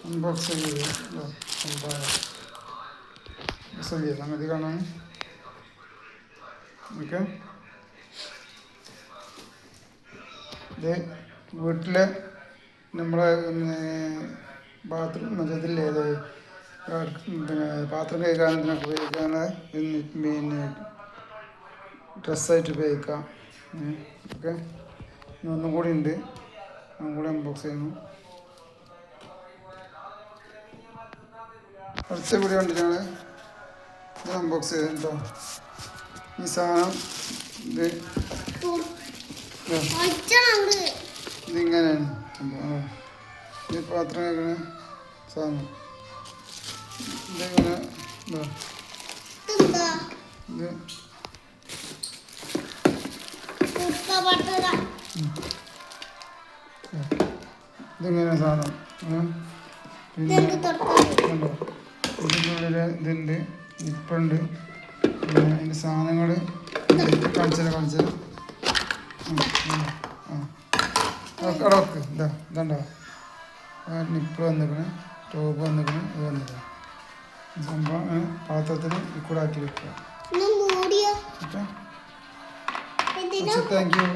Unbox ചെയ്ത് സംഗതി കാണാൻ. ഓക്കെ, ഇത് വീട്ടിലെ നമ്മളെ ബാത്റൂം മറ്റേതില്ലേ, ഇത് പിന്നെ പാത്രം കഴുകാൻ ഇതിനൊക്കെ ഉപയോഗിക്കാൻ, പിന്നെ ഡ്രസ്സായിട്ട് ഉപയോഗിക്കാം. ഓക്കെ, ഒന്നും കൂടി ഉണ്ട്, ഒന്നും കൂടി അൺബോക്സ് ചെയ്യുന്നു. അടുത്ത വീഡിയോ കണ്ടിട്ടാണ് ഇത് അൺബോക്സ് ചെയ്തത് കേട്ടോ. ഈ സാധനം ഇതിങ്ങനെയാണ് സംഭവം. ഈ പാത്രം കഴിക്കണ സാധനം ഇതിങ്ങനെ ഇതിങ്ങനെ സാധനം. പിന്നെ ഇതിൻ്റെ ഉള്ളിൽ ഇതുണ്ട്, നിപ്പുണ്ട്, പിന്നെ അതിൻ്റെ സാധനങ്ങൾ കാണിച്ചാൽ അടക്ക് ഇതണ്ടോ, നിപ്പ് വന്നിക്കണ്, ടോപ്പ് വന്നിക്കണ്, ഇത് വന്നിക്കണം. സംഭവം പാത്രത്തിൽ കൂടെ ആക്കി വെക്കുക. Okay, thank you.